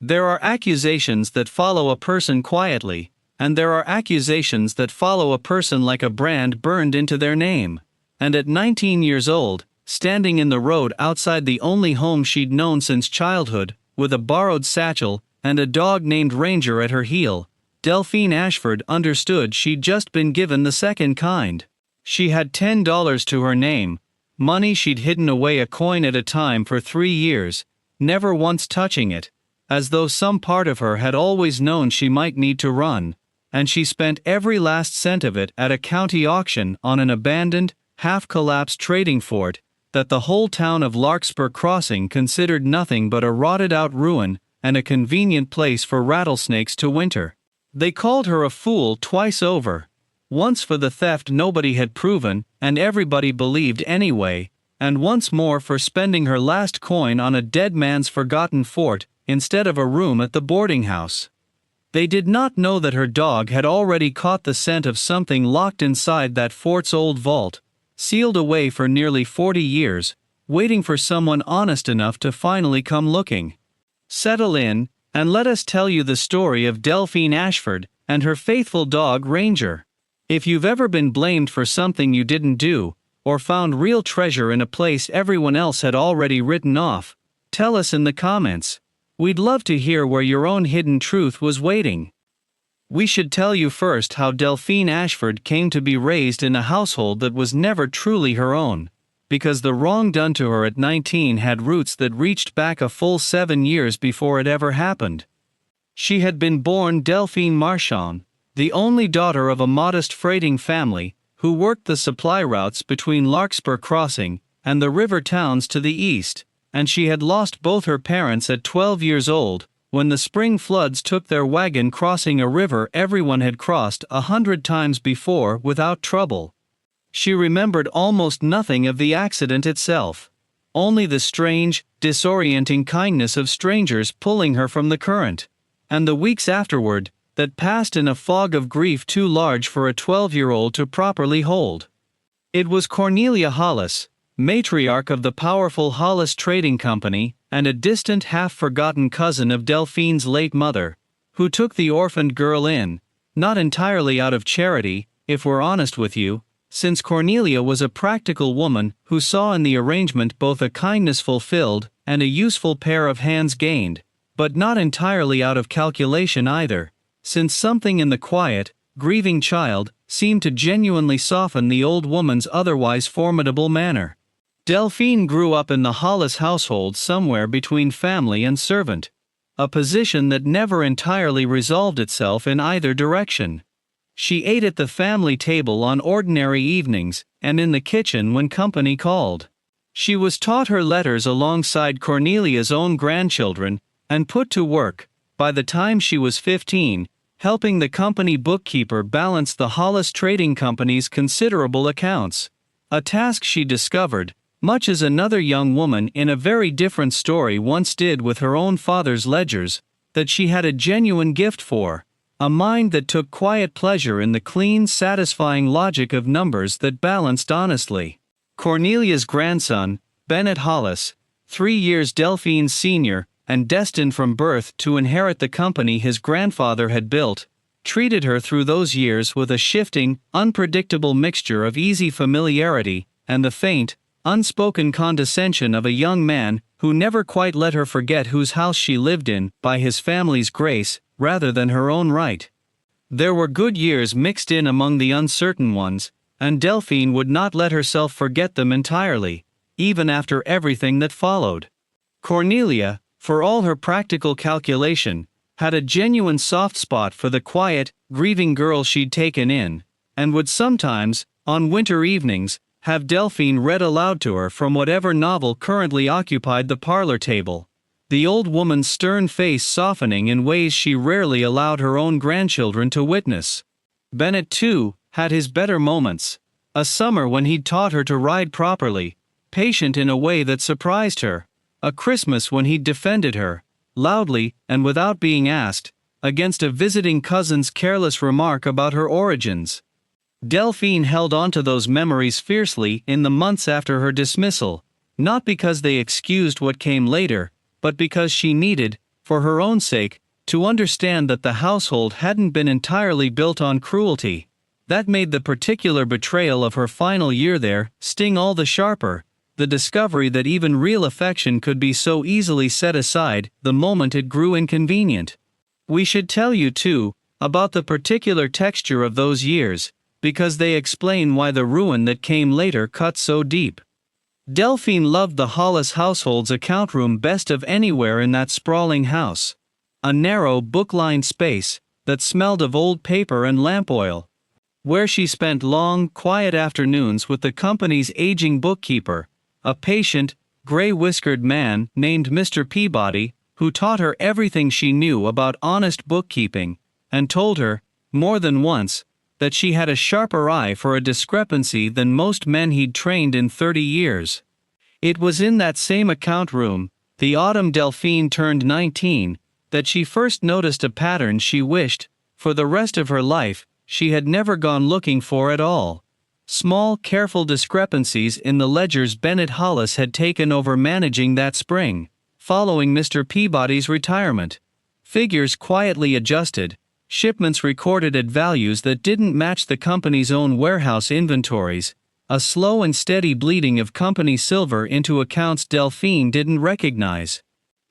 There are accusations that follow a person quietly, and there are accusations that follow a person like a brand burned into their name. And at 19 years old, standing in the road outside the only home she'd known since childhood, with a borrowed satchel and a dog named Ranger at her heel, Delphine Ashford understood she'd just been given the second kind. She had $10 to her name, money she'd hidden away a coin at a time for 3 years, never once touching it, as though some part of her had always known she might need to run, and she spent every last cent of it at a county auction on an abandoned, half-collapsed trading fort that the whole town of Larkspur Crossing considered nothing but a rotted-out ruin and a convenient place for rattlesnakes to winter. They called her a fool twice over, once for the theft nobody had proven and everybody believed anyway, and once more for spending her last coin on a dead man's forgotten fort instead of a room at the boarding house. They did not know that her dog had already caught the scent of something locked inside that fort's old vault, sealed away for nearly 40 years, waiting for someone honest enough to finally come looking. Settle in, and let us tell you the story of Delphine Ashford and her faithful dog Ranger. If you've ever been blamed for something you didn't do, or found real treasure in a place everyone else had already written off, tell us in the comments. We'd love to hear where your own hidden truth was waiting. We should tell you first how Delphine Ashford came to be raised in a household that was never truly her own, because the wrong done to her at 19 had roots that reached back a full 7 years before it ever happened. She had been born Delphine Marchand, the only daughter of a modest freighting family, who worked the supply routes between Larkspur Crossing and the river towns to the east, and she had lost both her parents at 12 years old, when the spring floods took their wagon crossing a river everyone had crossed 100 times before without trouble. She remembered almost nothing of the accident itself, only the strange, disorienting kindness of strangers pulling her from the current, and the weeks afterward, that passed in a fog of grief too large for a 12-year-old to properly hold. It was Cornelia Hollis, matriarch of the powerful Hollis Trading Company, and a distant half-forgotten cousin of Delphine's late mother, who took the orphaned girl in, not entirely out of charity, if we're honest with you, since Cornelia was a practical woman who saw in the arrangement both a kindness fulfilled and a useful pair of hands gained, but not entirely out of calculation either, since something in the quiet, grieving child seemed to genuinely soften the old woman's otherwise formidable manner. Delphine grew up in the Hollis household somewhere between family and servant, a position that never entirely resolved itself in either direction. She ate at the family table on ordinary evenings and in the kitchen when company called. She was taught her letters alongside Cornelia's own grandchildren and put to work, by the time she was 15, helping the company bookkeeper balance the Hollis Trading Company's considerable accounts, a task she discovered, much as another young woman in a very different story once did with her own father's ledgers, that she had a genuine gift for. A mind that took quiet pleasure in the clean, satisfying logic of numbers that balanced honestly. Cornelia's grandson, Bennett Hollis, 3 years Delphine's senior, and destined from birth to inherit the company his grandfather had built, treated her through those years with a shifting, unpredictable mixture of easy familiarity and the faint, unspoken condescension of a young man who never quite let her forget whose house she lived in by his family's grace, rather than her own right. There were good years mixed in among the uncertain ones, and Delphine would not let herself forget them entirely, even after everything that followed. Cornelia, for all her practical calculation, had a genuine soft spot for the quiet, grieving girl she'd taken in, and would sometimes, on winter evenings, have Delphine read aloud to her from whatever novel currently occupied the parlor table, the old woman's stern face softening in ways she rarely allowed her own grandchildren to witness. Bennett, too, had his better moments. A summer when he'd taught her to ride properly, patient in a way that surprised her. A Christmas when he'd defended her, loudly and without being asked, against a visiting cousin's careless remark about her origins. Delphine held on to those memories fiercely in the months after her dismissal, not because they excused what came later, but because she needed, for her own sake, to understand that the household hadn't been entirely built on cruelty. That made the particular betrayal of her final year there sting all the sharper, the discovery that even real affection could be so easily set aside the moment it grew inconvenient. We should tell you too about the particular texture of those years, because they explain why the ruin that came later cut so deep. Delphine loved the Hollis household's account room best of anywhere in that sprawling house. A narrow, book-lined space that smelled of old paper and lamp oil, where she spent long, quiet afternoons with the company's aging bookkeeper, a patient, gray-whiskered man named Mr. Peabody, who taught her everything she knew about honest bookkeeping, and told her, more than once, that she had a sharper eye for a discrepancy than most men he'd trained in 30 years. It was in that same account room, the autumn Delphine turned 19, that she first noticed a pattern she wished, for the rest of her life, she had never gone looking for at all. Small, careful discrepancies in the ledgers Bennett Hollis had taken over managing that spring, following Mr. Peabody's retirement. Figures quietly adjusted, shipments recorded at values that didn't match the company's own warehouse inventories, a slow and steady bleeding of company silver into accounts Delphine didn't recognize.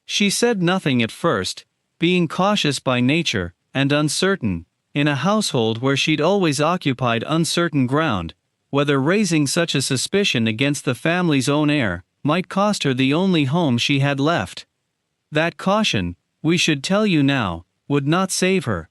She said nothing at first, being cautious by nature, and uncertain, in a household where she'd always occupied uncertain ground, whether raising such a suspicion against the family's own heir might cost her the only home she had left. That caution, we should tell you now, would not save her.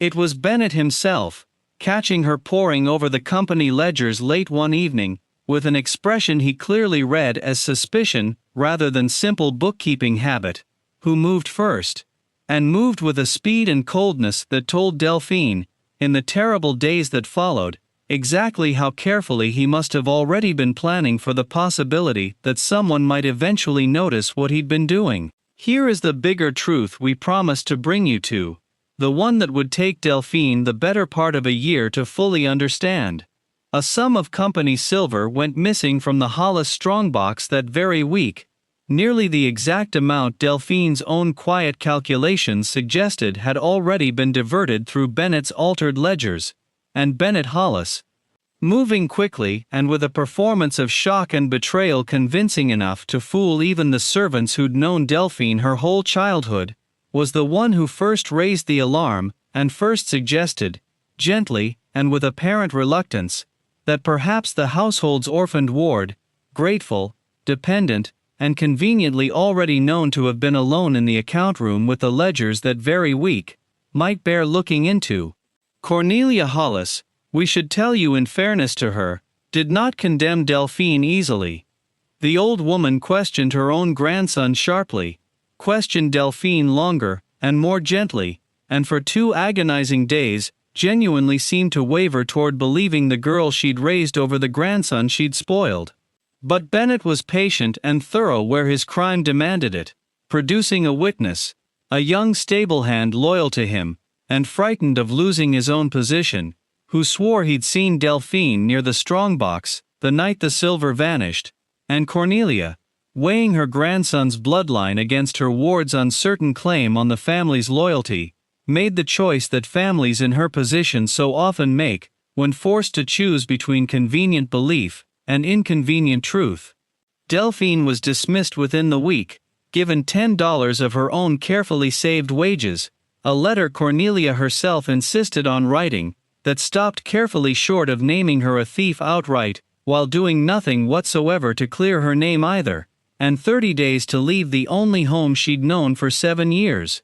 It was Bennett himself, catching her poring over the company ledgers late one evening, with an expression he clearly read as suspicion rather than simple bookkeeping habit, who moved first, and moved with a speed and coldness that told Delphine, in the terrible days that followed, exactly how carefully he must have already been planning for the possibility that someone might eventually notice what he'd been doing. Here is the bigger truth we promised to bring you to, the one that would take Delphine the better part of a year to fully understand. A sum of company silver went missing from the Hollis strongbox that very week, nearly the exact amount Delphine's own quiet calculations suggested had already been diverted through Bennett's altered ledgers, and Bennett Hollis, moving quickly and with a performance of shock and betrayal convincing enough to fool even the servants who'd known Delphine her whole childhood, was the one who first raised the alarm and first suggested, gently and with apparent reluctance, that perhaps the household's orphaned ward, grateful, dependent, and conveniently already known to have been alone in the account room with the ledgers that very week, might bear looking into. Cornelia Hollis, we should tell you in fairness to her, did not condemn Delphine easily. The old woman questioned her own grandson sharply, questioned Delphine longer and more gently, and for 2 agonizing days, genuinely seemed to waver toward believing the girl she'd raised over the grandson she'd spoiled. But Bennett was patient and thorough where his crime demanded it, producing a witness, a young stable hand loyal to him, and frightened of losing his own position, who swore he'd seen Delphine near the strongbox the night the silver vanished, and Cornelia, weighing her grandson's bloodline against her ward's uncertain claim on the family's loyalty, made the choice that families in her position so often make when forced to choose between convenient belief and inconvenient truth. Delphine was dismissed within the week, given $10 of her own carefully saved wages, a letter Cornelia herself insisted on writing, that stopped carefully short of naming her a thief outright, while doing nothing whatsoever to clear her name either, and 30 days to leave the only home she'd known for 7 years.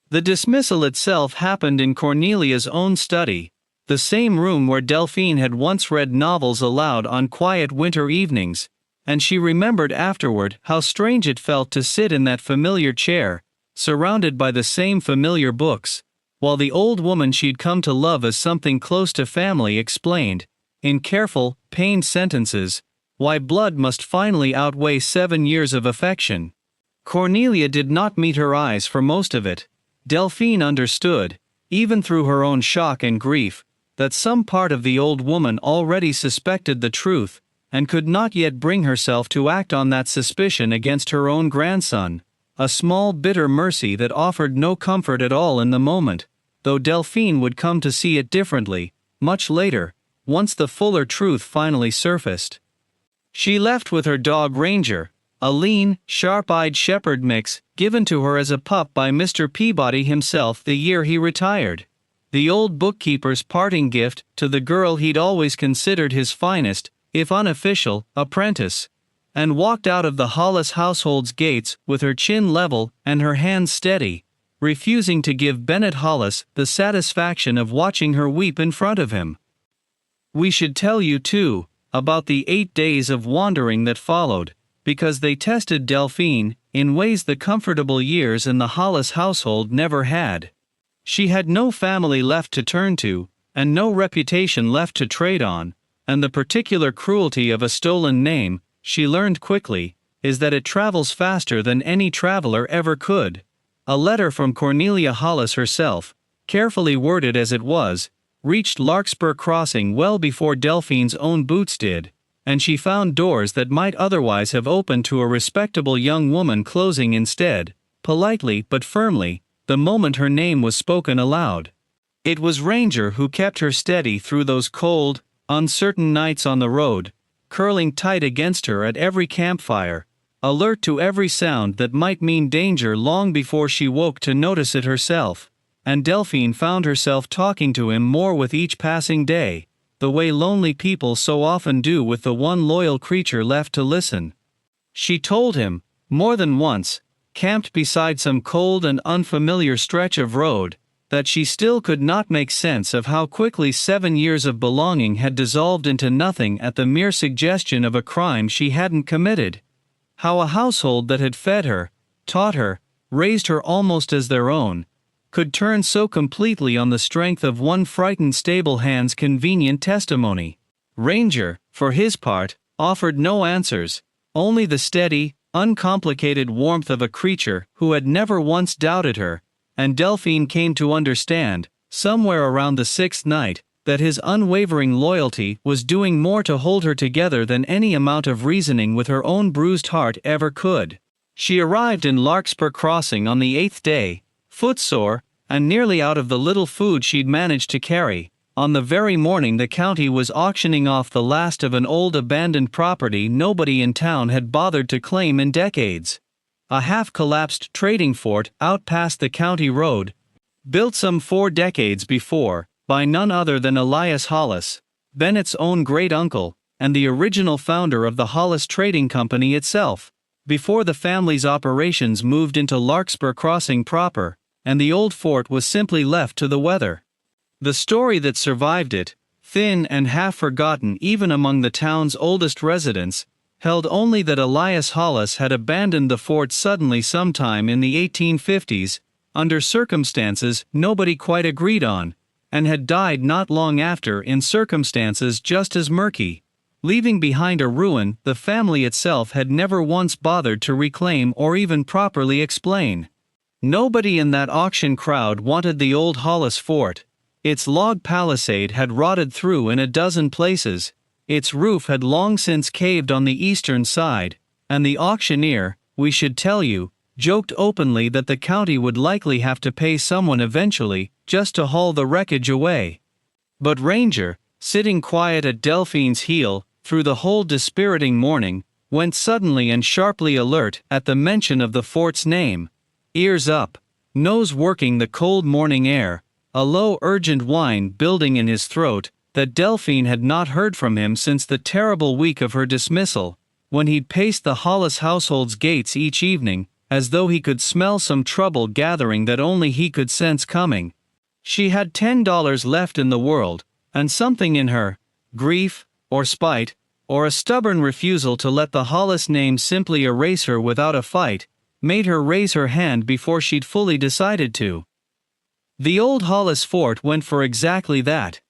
The dismissal itself happened in Cornelia's own study, the same room where Delphine had once read novels aloud on quiet winter evenings, and she remembered afterward how strange it felt to sit in that familiar chair, surrounded by the same familiar books, while the old woman she'd come to love as something close to family explained, in careful, pained sentences, why blood must finally outweigh 7 years of affection. Cornelia did not meet her eyes for most of it. Delphine understood, even through her own shock and grief, that some part of the old woman already suspected the truth, and could not yet bring herself to act on that suspicion against her own grandson, a small bitter mercy that offered no comfort at all in the moment, though Delphine would come to see it differently, much later, once the fuller truth finally surfaced. She left with her dog Ranger, a lean, sharp-eyed shepherd mix given to her as a pup by Mr. Peabody himself the year he retired. The old bookkeeper's parting gift to the girl he'd always considered his finest, if unofficial, apprentice, and walked out of the Hollis household's gates with her chin level and her hands steady, refusing to give Bennett Hollis the satisfaction of watching her weep in front of him. We should tell you, too, about the 8 days of wandering that followed, because they tested Delphine in ways the comfortable years in the Hollis household never had. She had no family left to turn to, and no reputation left to trade on, and the particular cruelty of a stolen name, she learned quickly, is that it travels faster than any traveler ever could. A letter from Cornelia Hollis herself, carefully worded as it was, reached Larkspur Crossing well before Delphine's own boots did, and she found doors that might otherwise have opened to a respectable young woman closing instead, politely but firmly, the moment her name was spoken aloud. It was Ranger who kept her steady through those cold, uncertain nights on the road, curling tight against her at every campfire, alert to every sound that might mean danger long before she woke to notice it herself, and Delphine found herself talking to him more with each passing day, the way lonely people so often do with the one loyal creature left to listen. She told him, more than once, camped beside some cold and unfamiliar stretch of road, that she still could not make sense of how quickly 7 years of belonging had dissolved into nothing at the mere suggestion of a crime she hadn't committed. How a household that had fed her, taught her, raised her almost as their own, could turn so completely on the strength of one frightened stable hand's convenient testimony. Ranger, for his part, offered no answers, only the steady, uncomplicated warmth of a creature who had never once doubted her, and Delphine came to understand, somewhere around the 6th night, that his unwavering loyalty was doing more to hold her together than any amount of reasoning with her own bruised heart ever could. She arrived in Larkspur Crossing on the 8th day, footsore, and nearly out of the little food she'd managed to carry, on the very morning the county was auctioning off the last of an old abandoned property nobody in town had bothered to claim in decades. A half-collapsed trading fort out past the county road, built some 4 decades before, by none other than Elias Hollis, Bennett's own great-uncle, and the original founder of the Hollis Trading Company itself, before the family's operations moved into Larkspur Crossing proper, and the old fort was simply left to the weather. The story that survived it, thin and half-forgotten even among the town's oldest residents, held only that Elias Hollis had abandoned the fort suddenly sometime in the 1850s, under circumstances nobody quite agreed on, and had died not long after in circumstances just as murky, leaving behind a ruin the family itself had never once bothered to reclaim or even properly explain. Nobody in that auction crowd wanted the old Hollis fort. Its log palisade had rotted through in a dozen places, its roof had long since caved on the eastern side, and the auctioneer, we should tell you, joked openly that the county would likely have to pay someone eventually just to haul the wreckage away. But Ranger, sitting quiet at Delphine's heel through the whole dispiriting morning, went suddenly and sharply alert at the mention of the fort's name. Ears up, nose working the cold morning air, a low urgent whine building in his throat, that Delphine had not heard from him since the terrible week of her dismissal, when he'd paced the Hollis household's gates each evening, as though he could smell some trouble gathering that only he could sense coming. She had $10 left in the world, and something in her, grief, or spite, or a stubborn refusal to let the Hollis name simply erase her without a fight, made her raise her hand before she'd fully decided to. The old Hollis fort went for exactly that.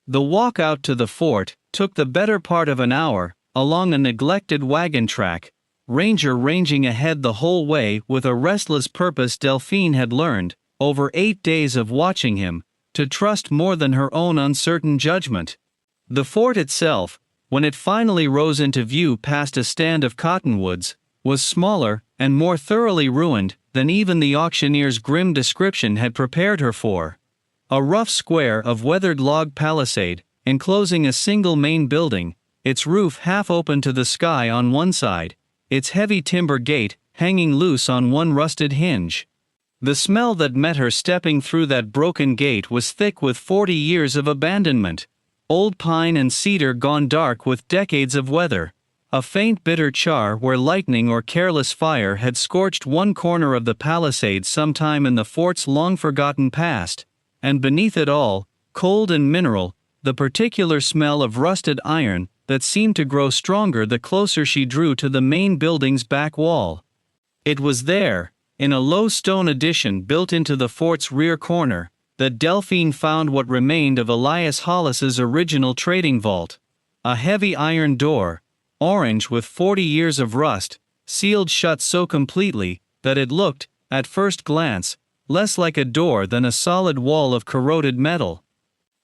The walk out to the fort took the better part of an hour, along a neglected wagon track, Ranger ranging ahead the whole way with a restless purpose Delphine had learned, over 8 days of watching him, to trust more than her own uncertain judgment. The fort itself, when it finally rose into view past a stand of cottonwoods, was smaller and more thoroughly ruined than even the auctioneer's grim description had prepared her for. A rough square of weathered log palisade, enclosing a single main building, its roof half open to the sky on one side, its heavy timber gate hanging loose on one rusted hinge. The smell that met her stepping through that broken gate was thick with 40 years of abandonment. Old pine and cedar gone dark with decades of weather. A faint bitter char where lightning or careless fire had scorched one corner of the palisade sometime in the fort's long-forgotten past. And beneath it all, cold and mineral, the particular smell of rusted iron that seemed to grow stronger the closer she drew to the main building's back wall. It was there, in a low stone addition built into the fort's rear corner, that Delphine found what remained of Elias Hollis's original trading vault. A heavy iron door, orange with 40 years of rust, sealed shut so completely that it looked, at first glance, less like a door than a solid wall of corroded metal.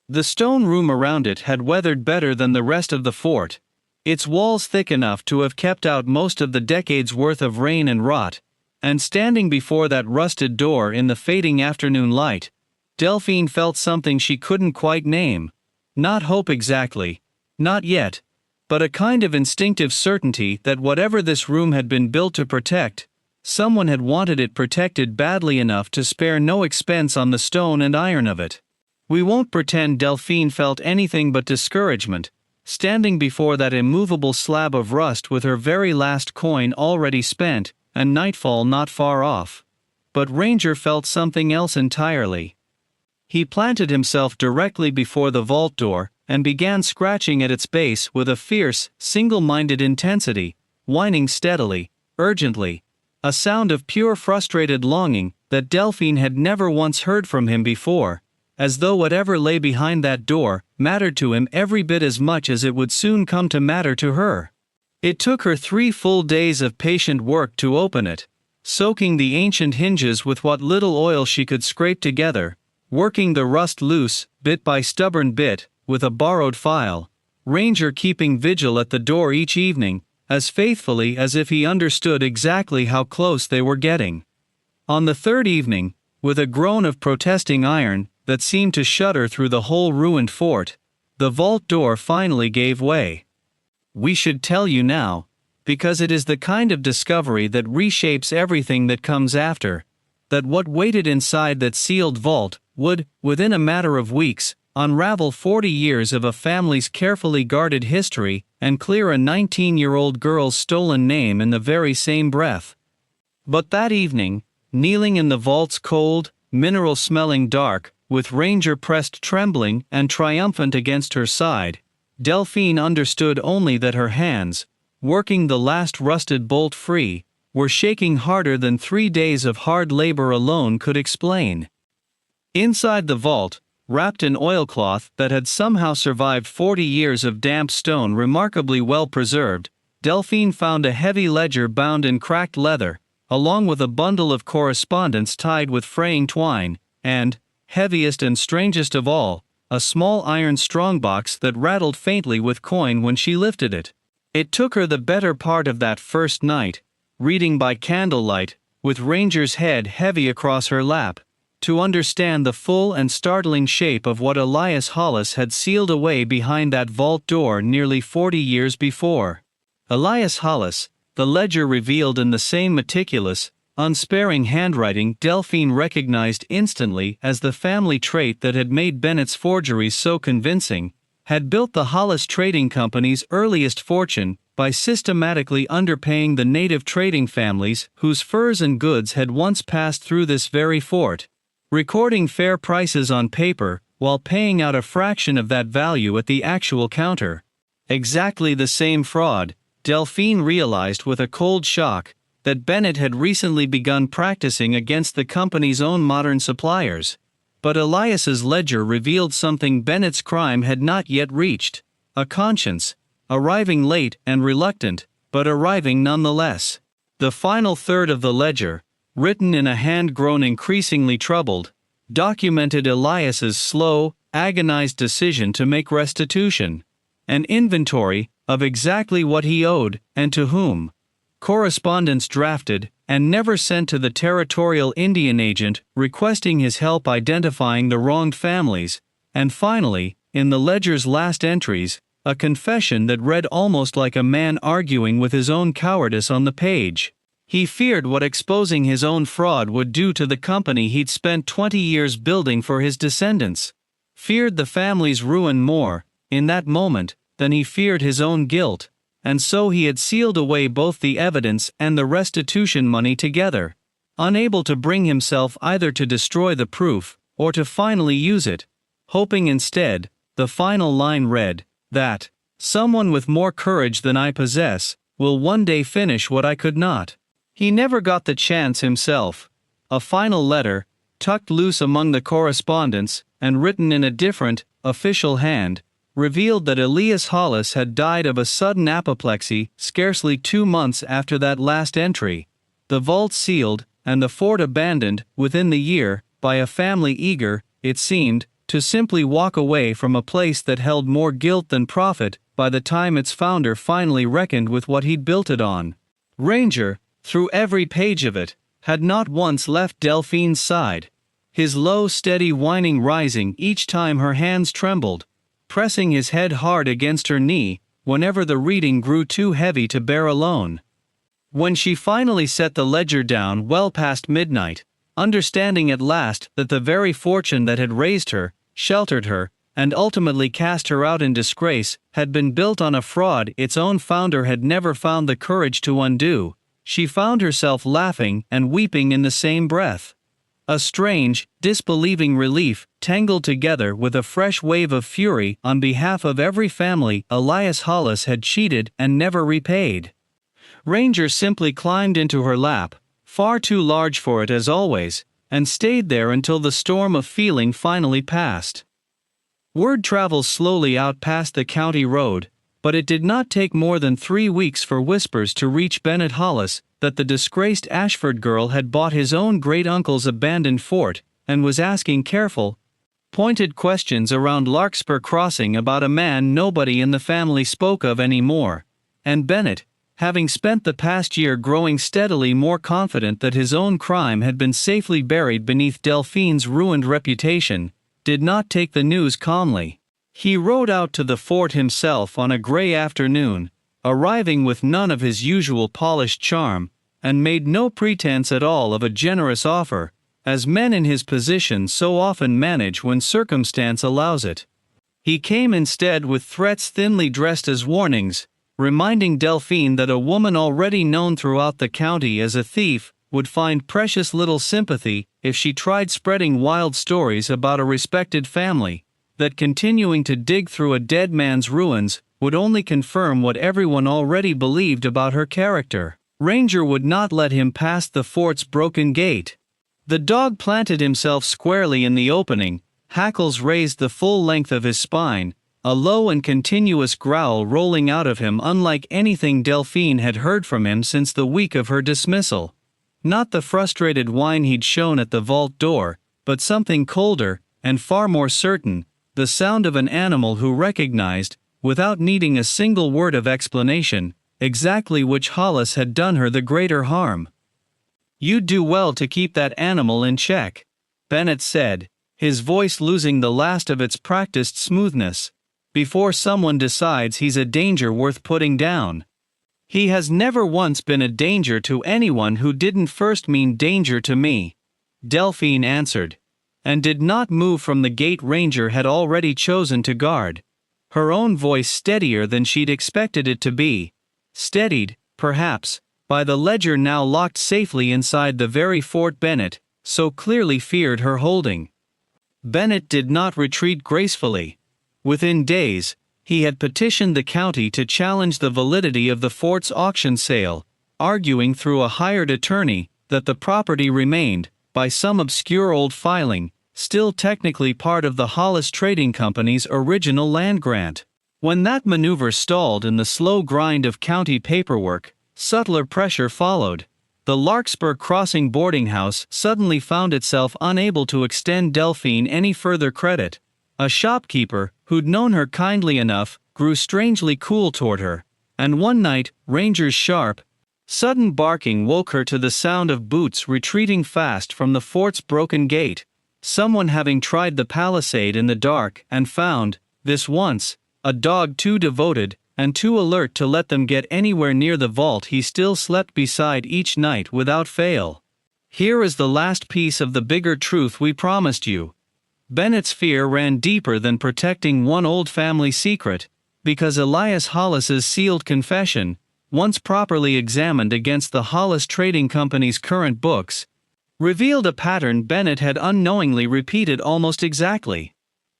The stone room around it had weathered better than the rest of the fort, its walls thick enough to have kept out most of the decade's worth of rain and rot, and standing before that rusted door in the fading afternoon light, Delphine felt something she couldn't quite name. Not hope exactly, not yet, but a kind of instinctive certainty that whatever this room had been built to protect, someone had wanted it protected badly enough to spare no expense on the stone and iron of it. We won't pretend Delphine felt anything but discouragement, standing before that immovable slab of rust with her very last coin already spent, and nightfall not far off. But Ranger felt something else entirely. He planted himself directly before the vault door, and began scratching at its base with a fierce, single-minded intensity, whining steadily, urgently, a sound of pure frustrated longing that Delphine had never once heard from him before, as though whatever lay behind that door mattered to him every bit as much as it would soon come to matter to her. It took her 3 full days of patient work to open it, soaking the ancient hinges with what little oil she could scrape together, working the rust loose, bit by stubborn bit, with a borrowed file, Ranger keeping vigil at the door each evening, as faithfully as if he understood exactly how close they were getting. On the 3rd evening, with a groan of protesting iron that seemed to shudder through the whole ruined fort, the vault door finally gave way. We should tell you now, because it is the kind of discovery that reshapes everything that comes after, that what waited inside that sealed vault would, within a matter of weeks, unravel 40 years of a family's carefully guarded history and clear a 19-year-old girl's stolen name in the very same breath. But that evening, kneeling in the vault's cold, mineral-smelling dark, with Ranger pressed trembling and triumphant against her side, Delphine understood only that her hands, working the last rusted bolt free, were shaking harder than 3 days of hard labor alone could explain. Inside the vault, wrapped in oilcloth that had somehow survived 40 years of damp stone remarkably well preserved, Delphine found a heavy ledger bound in cracked leather, along with a bundle of correspondence tied with fraying twine, and, heaviest and strangest of all, a small iron strongbox that rattled faintly with coin when she lifted it. It took her the better part of that first night, reading by candlelight, with Ranger's head heavy across her lap, to understand the full and startling shape of what Elias Hollis had sealed away behind that vault door nearly 40 years before. Elias Hollis, the ledger revealed in the same meticulous, unsparing handwriting Delphine recognized instantly as the family trait that had made Bennett's forgeries so convincing, had built the Hollis Trading Company's earliest fortune by systematically underpaying the native trading families whose furs and goods had once passed through this very fort, recording fair prices on paper while paying out a fraction of that value at the actual counter. Exactly the same fraud, Delphine realized with a cold shock, that Bennett had recently begun practicing against the company's own modern suppliers. But Elias's ledger revealed something Bennett's crime had not yet reached: a conscience, arriving late and reluctant, but arriving nonetheless. The final third of the ledger, written in a hand grown increasingly troubled, documented Elias's slow, agonized decision to make restitution, an inventory of exactly what he owed and to whom. correspondence drafted, and never sent to the territorial Indian agent requesting his help identifying the wronged families, and finally, in the ledger's last entries, a confession that read almost like a man arguing with his own cowardice on the page. He feared what exposing his own fraud would do to the company he'd spent 20 years building for his descendants. Feared the family's ruin more, in that moment, than he feared his own guilt, and so he had sealed away both the evidence and the restitution money together, unable to bring himself either to destroy the proof, or to finally use it, hoping instead, the final line read, that, "Someone with more courage than I possess, will one day finish what I could not." He never got the chance himself. A final letter, tucked loose among the correspondence, and written in a different, official hand, revealed that Elias Hollis had died of a sudden apoplexy scarcely 2 months after that last entry, the vault sealed, and the fort abandoned, within the year, by a family eager, it seemed, to simply walk away from a place that held more guilt than profit by the time its founder finally reckoned with what he'd built it on. Ranger, through every page of it, had not once left Delphine's side, his low steady whining rising each time her hands trembled, pressing his head hard against her knee whenever the reading grew too heavy to bear alone. When she finally set the ledger down well past midnight, understanding at last that the very fortune that had raised her, sheltered her, and ultimately cast her out in disgrace had been built on a fraud its own founder had never found the courage to undo, she found herself laughing and weeping in the same breath. A strange, disbelieving relief tangled together with a fresh wave of fury on behalf of every family Elias Hollis had cheated and never repaid. Ranger simply climbed into her lap, far too large for it as always, and stayed there until the storm of feeling finally passed. Word travels slowly out past the county road, but it did not take more than 3 weeks for whispers to reach Bennett Hollis that the disgraced Ashford girl had bought his own great-uncle's abandoned fort and was asking careful, pointed questions around Larkspur Crossing about a man nobody in the family spoke of anymore, and Bennett, having spent the past year growing steadily more confident that his own crime had been safely buried beneath Delphine's ruined reputation, did not take the news calmly. He rode out to the fort himself on a gray afternoon, arriving with none of his usual polished charm, and made no pretense at all of a generous offer, as men in his position so often manage when circumstance allows it. He came instead with threats thinly dressed as warnings, reminding Delphine that a woman already known throughout the county as a thief would find precious little sympathy if she tried spreading wild stories about a respected family, that continuing to dig through a dead man's ruins would only confirm what everyone already believed about her character. Ranger would not let him past the fort's broken gate. The dog planted himself squarely in the opening, hackles raised the full length of his spine, a low and continuous growl rolling out of him unlike anything Delphine had heard from him since the week of her dismissal. Not the frustrated whine he'd shown at the vault door, but something colder, and far more certain, the sound of an animal who recognized, without needing a single word of explanation, exactly which Hollis had done her the greater harm. "You'd do well to keep that animal in check," Bennett said, his voice losing the last of its practiced smoothness, "before someone decides he's a danger worth putting down." "He has never once been a danger to anyone who didn't first mean danger to me," Delphine answered, and did not move from the gate Ranger had already chosen to guard, her own voice steadier than she'd expected it to be, steadied, perhaps, by the ledger now locked safely inside the very fort Bennett so clearly feared her holding. Bennett did not retreat gracefully. Within days, he had petitioned the county to challenge the validity of the fort's auction sale, arguing through a hired attorney that the property remained, by some obscure old filing, still technically part of the Hollis Trading Company's original land grant. When that maneuver stalled in the slow grind of county paperwork, subtler pressure followed. The Larkspur Crossing boarding house suddenly found itself unable to extend Delphine any further credit. A shopkeeper, who'd known her kindly enough, grew strangely cool toward her, and one night, Ranger's sharp, Sudden barking woke her to the sound of boots retreating fast from the fort's broken gate, someone having tried the palisade in the dark and found, this once, a dog too devoted and too alert to let them get anywhere near the vault he still slept beside each night without fail. Here is the last piece of the bigger truth we promised you. Bennett's fear ran deeper than protecting one old family secret, because Elias Hollis's sealed confession, once properly examined against the Hollis Trading Company's current books, revealed a pattern Bennett had unknowingly repeated almost exactly.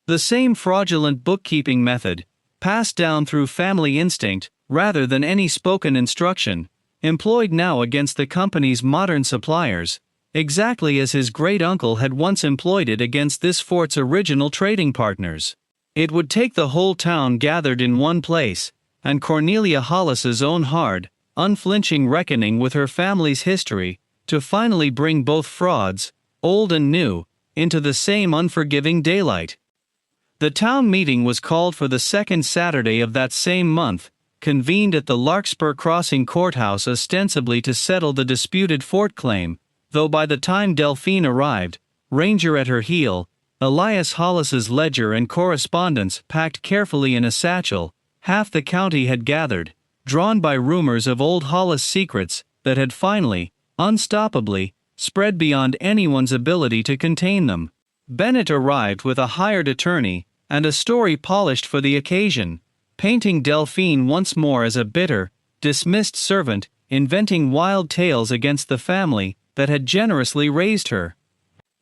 The same fraudulent bookkeeping method, passed down through family instinct, rather than any spoken instruction, employed now against the company's modern suppliers, exactly as his great-uncle had once employed it against this fort's original trading partners. It would take the whole town gathered in one place, and Cornelia Hollis's own hard, unflinching reckoning with her family's history, to finally bring both frauds, old and new, into the same unforgiving daylight. The town meeting was called for the second Saturday of that same month, convened at the Larkspur Crossing Courthouse ostensibly to settle the disputed fort claim, though by the time Delphine arrived, Ranger at her heel, Elias Hollis's ledger and correspondence packed carefully in a satchel, half the county had gathered, drawn by rumors of old Hollis secrets that had finally, unstoppably, spread beyond anyone's ability to contain them. Bennett arrived with a hired attorney, and a story polished for the occasion, painting Delphine once more as a bitter, dismissed servant, inventing wild tales against the family that had generously raised her.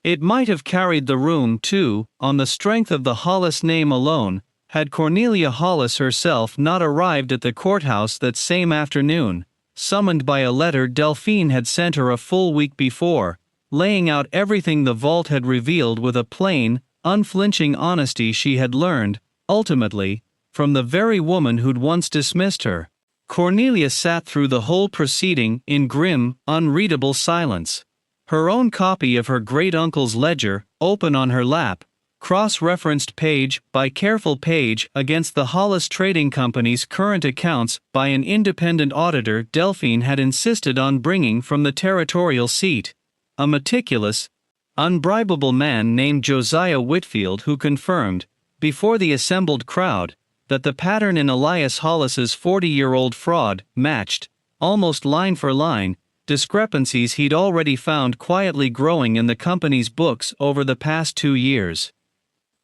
It might have carried the room, too, on the strength of the Hollis name alone, had Cornelia Hollis herself not arrived at the courthouse that same afternoon, summoned by a letter Delphine had sent her a full week before, laying out everything the vault had revealed with a plain, unflinching honesty she had learned, ultimately, from the very woman who'd once dismissed her. Cornelia sat through the whole proceeding in grim, unreadable silence. Her own copy of her great-uncle's ledger, open on her lap, cross-referenced page by careful page against the Hollis Trading Company's current accounts by an independent auditor Delphine had insisted on bringing from the territorial seat. A meticulous, unbribable man named Josiah Whitfield who confirmed, before the assembled crowd, that the pattern in Elias Hollis's 40-year-old fraud matched, almost line for line, discrepancies he'd already found quietly growing in the company's books over the past 2 years.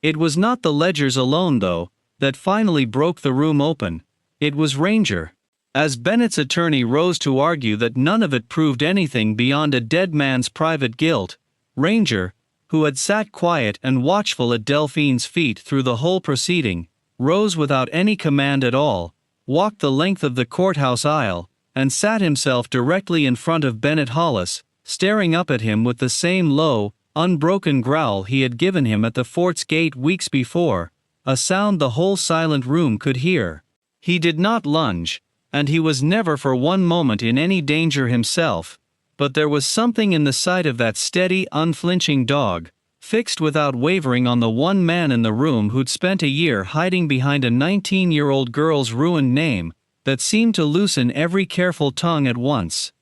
It was not the ledgers alone, though, that finally broke the room open. It was Ranger. As Bennett's attorney rose to argue that none of it proved anything beyond a dead man's private guilt, Ranger, who had sat quiet and watchful at Delphine's feet through the whole proceeding, rose without any command at all, walked the length of the courthouse aisle, and sat himself directly in front of Bennett Hollis, staring up at him with the same low, unbroken growl he had given him at the fort's gate weeks before, a sound the whole silent room could hear. He did not lunge, and he was never for one moment in any danger himself, but there was something in the sight of that steady, unflinching dog, fixed without wavering on the one man in the room who'd spent a year hiding behind a 19-year-old girl's ruined name, that seemed to loosen every careful tongue at once.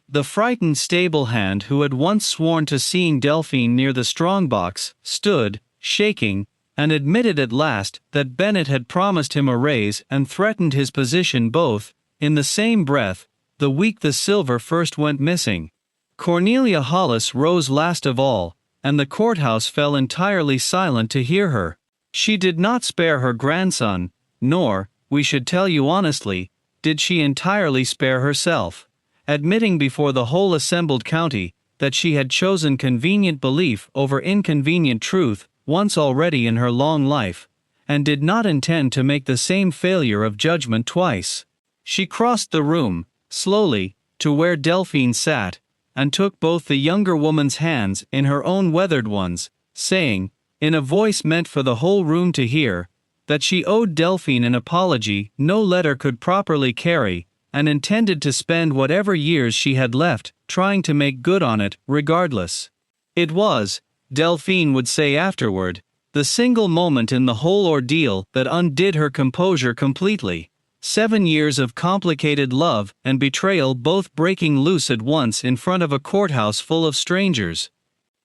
The frightened stable hand who had once sworn to seeing Delphine near the strongbox, stood, shaking, and admitted at last that Bennett had promised him a raise and threatened his position both, in the same breath, the week the silver first went missing. Cornelia Hollis rose last of all, and the courthouse fell entirely silent to hear her. She did not spare her grandson, nor, we should tell you honestly, did she entirely spare herself, admitting before the whole assembled county that she had chosen convenient belief over inconvenient truth once already in her long life, and did not intend to make the same failure of judgment twice. She crossed the room, slowly, to where Delphine sat, and took both the younger woman's hands in her own weathered ones, saying, in a voice meant for the whole room to hear, that she owed Delphine an apology no letter could properly carry, and intended to spend whatever years she had left trying to make good on it, regardless. It was, Delphine would say afterward, the single moment in the whole ordeal that undid her composure completely. 7 years of complicated love and betrayal, both breaking loose at once in front of a courthouse full of strangers.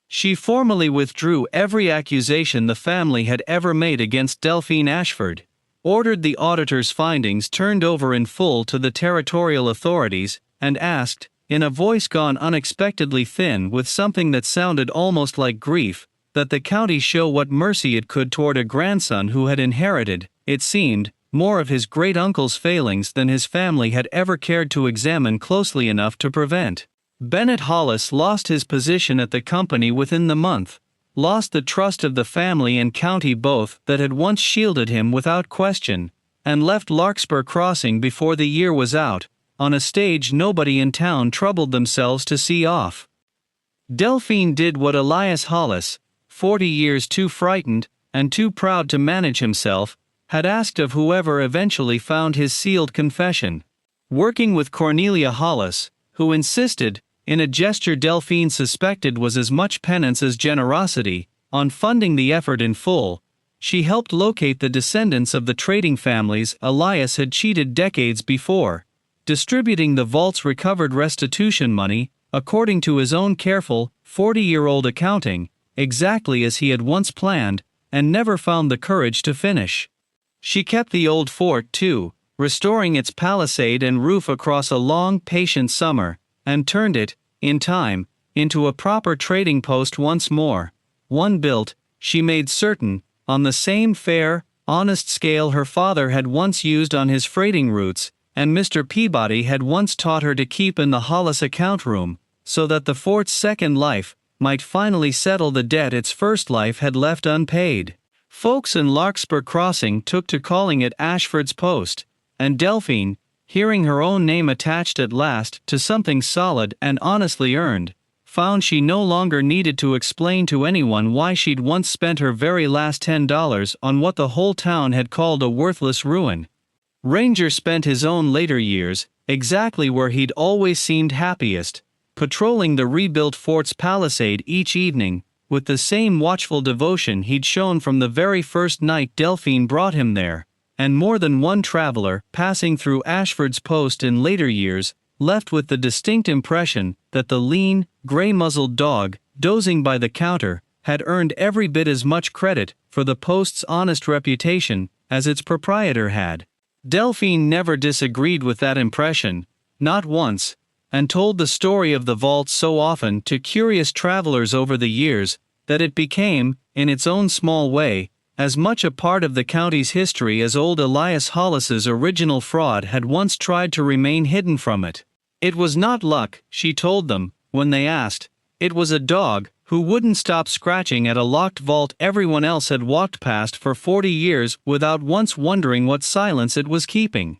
She formally withdrew every accusation the family had ever made against Delphine Ashford, ordered the auditor's findings turned over in full to the territorial authorities, and asked, in a voice gone unexpectedly thin with something that sounded almost like grief, that the county show what mercy it could toward a grandson who had inherited, it seemed, more of his great-uncle's failings than his family had ever cared to examine closely enough to prevent. Bennett Hollis lost his position at the company within the month, lost the trust of the family and county both that had once shielded him without question, and left Larkspur Crossing before the year was out, on a stage nobody in town troubled themselves to see off. Delphine did what Elias Hollis, 40 years too frightened and too proud to manage himself, had asked of whoever eventually found his sealed confession. Working with Cornelia Hollis, who insisted, in a gesture Delphine suspected was as much penance as generosity, on funding the effort in full, she helped locate the descendants of the trading families Elias had cheated decades before, distributing the vault's recovered restitution money, according to his own careful, 40-year-old accounting, exactly as he had once planned, and never found the courage to finish. She kept the old fort too, restoring its palisade and roof across a long, patient summer, and turned it, in time, into a proper trading post once more. One built, she made certain, on the same fair, honest scale her father had once used on his freighting routes, and Mr. Peabody had once taught her to keep in the Hollis account room, so that the fort's second life might finally settle the debt its first life had left unpaid. Folks in Larkspur Crossing took to calling it Ashford's Post, and Delphine, hearing her own name attached at last to something solid and honestly earned, found she no longer needed to explain to anyone why she'd once spent her very last $10 on what the whole town had called a worthless ruin. Ranger spent his own later years exactly where he'd always seemed happiest, patrolling the rebuilt fort's palisade each evening, with the same watchful devotion he'd shown from the very first night Delphine brought him there, and more than one traveler, passing through Ashford's Post in later years, left with the distinct impression that the lean, gray-muzzled dog, dozing by the counter, had earned every bit as much credit for the post's honest reputation as its proprietor had. Delphine never disagreed with that impression, not once, and told the story of the vault so often to curious travelers over the years that it became, in its own small way, as much a part of the county's history as old Elias Hollis's original fraud had once tried to remain hidden from it. It was not luck, she told them, when they asked. It was a dog who wouldn't stop scratching at a locked vault everyone else had walked past for 40 years without once wondering what silence it was keeping.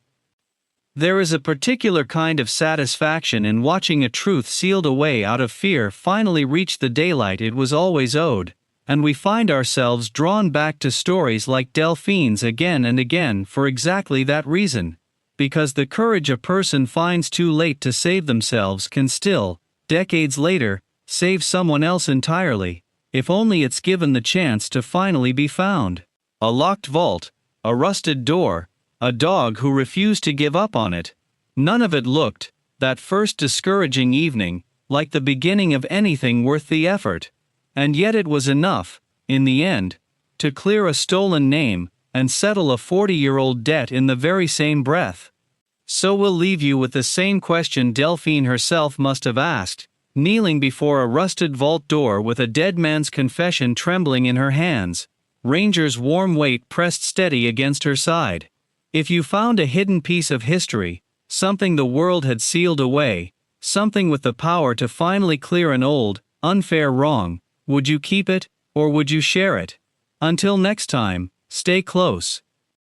There is a particular kind of satisfaction in watching a truth sealed away out of fear finally reach the daylight it was always owed, and we find ourselves drawn back to stories like Delphine's again and again for exactly that reason, because the courage a person finds too late to save themselves can still, decades later, save someone else entirely, if only it's given the chance to finally be found. A locked vault, a rusted door, a dog who refused to give up on it. None of it looked, that first discouraging evening, like the beginning of anything worth the effort. And yet it was enough, in the end, to clear a stolen name and settle a 40-year-old debt in the very same breath. So we'll leave you with the same question Delphine herself must have asked, kneeling before a rusted vault door with a dead man's confession trembling in her hands, Ranger's warm weight pressed steady against her side. If you found a hidden piece of history, something the world had sealed away, something with the power to finally clear an old, unfair wrong, would you keep it, or would you share it? Until next time, stay close.